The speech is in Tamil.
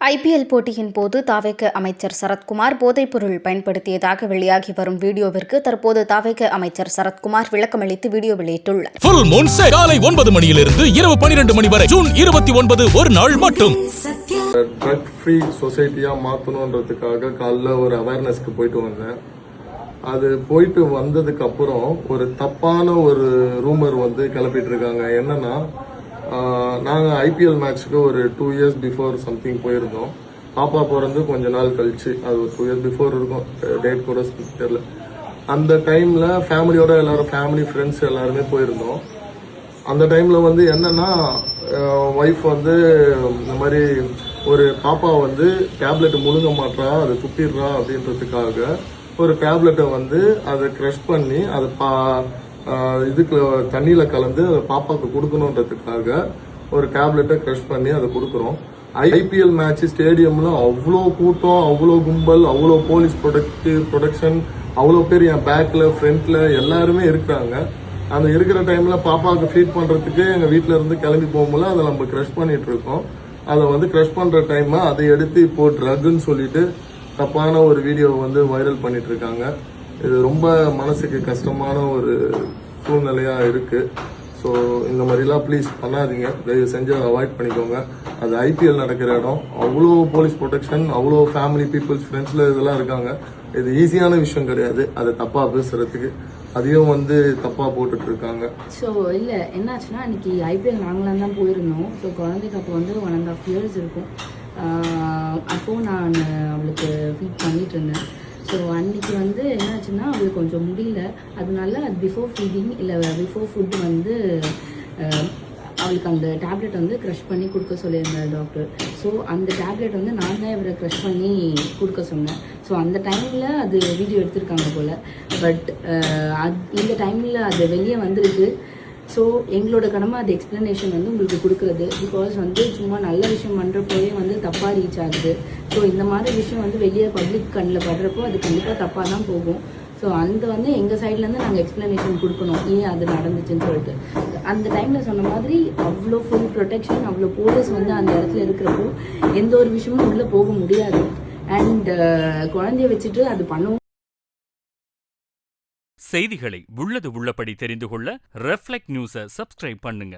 ஐபிஎல் போட்டியின் போது தாவேக அமைச்சர் சரத்குமார் போதைப்பொருள் பயன்படுத்தியதாக வெளியாகி வரும் வீடியோவிற்கு தற்போது தாவேக அமைச்சர் சரத்குமார் விளக்கமளித்து வீடியோ வெளியிட்டுள்ளார். ஃபுல் மூன் சேல் காலை 9 மணியிலிருந்து இரவு 12 மணி வரை ஜூன் 29 ஒரு நாள் மட்டும். ட்ரக் ஃப்ரீ சொசைட்டியா மாத்தணும்ன்றதுக்காக காலைல ஒரு அவேர்னஸ்க்கு போயிட்டு வந்தேன். அது போயிட்டு வந்ததுக்கு அப்புறம் ஒரு தப்பான ஒரு ரூமர் வந்து கிளப்பிட்டு இருக்காங்க. என்னன்னா, நாங்கள் ஐபிஎல் மேட்ச்சுக்கு ஒரு 2 years பிஃபோர் சம்திங் போயிருந்தோம். பாப்பா பிறந்து கொஞ்ச நாள் கழிச்சு, அது ஒரு 2 years பிஃபோர் இருக்கும், டேட் கூட தெரியல. அந்த டைம்ல ஃபேமிலியோட எல்லாரும், ஃபேமிலி ஃப்ரெண்ட்ஸ் எல்லாருமே போயிருந்தோம். அந்த டைம்ல வந்து என்னன்னா, ஒய்ஃப் வந்து இந்த மாதிரி ஒரு பாப்பா வந்து டேப்லெட் முழுங்க மாட்டா, அதை துப்பிடுறா அப்படின்றதுக்காக ஒரு டேப்லெட்டை வந்து அதை க்ரஷ் பண்ணி அதை இதுக்கு தண்ணியில கலந்து அதை பாப்பாக்கு கொடுக்கணுன்றதுக்காக ஒரு டேப்லெட்டை க்ரஷ் பண்ணி அதை கொடுக்குறோம். ஐபிஎல் மேட்ச் ஸ்டேடியம்ல அவ்வளோ கூட்டம், அவ்வளோ கும்பல், அவ்வளோ போலீஸ் ப்ரொடெக்ஷன், அவ்வளோ பேர் என் பேக்ல ஃப்ரண்ட்ல எல்லாருமே இருக்கிறாங்க. அந்த இருக்கிற டைம்ல பாப்பாவுக்கு ஃபீட் பண்றதுக்கு எங்க வீட்டுல இருந்து கிளம்பி போகும்போது அதை நம்ம க்ரஷ் பண்ணிட்டு இருக்கோம். அதை வந்து க்ரஷ் பண்ற டைம் அதை எடுத்து இப்போ ட்ரக்னு சொல்லிட்டு தப்பான ஒரு வீடியோ வந்து வைரல் பண்ணிட்டு இருக்காங்க. இது ரொம்ப மனசுக்கு கஷ்டமான ஒரு சூழ்நிலையா இருக்கு. ஸோ இந்த மாதிரிலாம் ப்ளீஸ் பண்ணாதீங்க, தயவு செஞ்சு அதை அவாய்ட் பண்ணிக்கோங்க. அது ஐபிஎல் நடக்கிற இடம், அவ்வளோ போலீஸ் ப்ரொடெக்ஷன், அவ்வளோ ஃபேமிலி பீப்புள்ஸ் ஃப்ரெண்ட்ஸில் இதெல்லாம் இருக்காங்க. இது ஈஸியான விஷயம் கிடையாது அதை தப்பாக பேசுறதுக்கு. அதையும் வந்து தப்பாக போட்டுட்டு இருக்காங்க. ஸோ இல்லை என்னாச்சுன்னா, இன்னைக்கு ஐபிஎல் நாங்களாம் தான் போயிருந்தோம். ஸோ குழந்தைக்கு அப்போ வந்து 1.5 years இருக்கும். அப்போது நான் அவளுக்கு ஃபீட் பண்ணிட்டு இருந்தேன். ஸோ அன்றைக்கி வந்து என்னாச்சுன்னா, அவளுக்கு கொஞ்சம் முடியல. அதனால அது பிஃபோர் ஃபீடிங் இல்லை பிஃபோர் ஃபுட்டு வந்து அவளுக்கு அந்த டேப்லெட் வந்து க்ரஷ் பண்ணி கொடுக்க சொல்லியிருந்தார் டாக்டர். ஸோ அந்த டேப்லெட் வந்து நான் தான் இவரை க்ரஷ் பண்ணி கொடுக்க சொன்னேன். ஸோ அந்த டைமில் அது வீடியோ எடுத்திருக்காங்க போல். பட் இந்த டைமில் அது வெளியே வந்திருக்கு. ஸோ எங்களோட கடமை அது எக்ஸ்ப்ளனேஷன் வந்து உங்களுக்கு கொடுக்குறது. பிகாஸ் வந்து சும்மா நல்ல விஷயம் பண்ணுறப்போவே வந்து தப்பாக ரீச் ஆகுது. ஸோ இந்த மாதிரி விஷயம் வந்து வெளியே பப்ளிக் கண்ணில் படுறப்போ அது கண்டிப்பாக தப்பாக தான் போகும். ஸோ அந்த வந்து எங்கள் சைட்லேருந்து நாங்கள் எக்ஸ்ப்ளனேஷன் கொடுக்கணும், ஏன் அது நடந்துச்சுன்னு சொல்லிட்டு. அந்த டைமில் சொன்ன மாதிரி அவ்வளோ ஃபுல் ப்ரொடெக்ஷன், அவ்வளோ போலீஸ் வந்து அந்த இடத்துல இருக்கிறப்போ எந்த ஒரு விஷயமும் உள்ளே போக முடியாது. அண்ட் குழந்தைய வச்சுட்டு அது பண்ணுவோம். செய்திகளை உள்ளது உள்ளபடி தெரிந்து கொள்ள ரெஃப்ளெக்ட் நியூஸை சப்ஸ்கிரைப் பண்ணுங்க.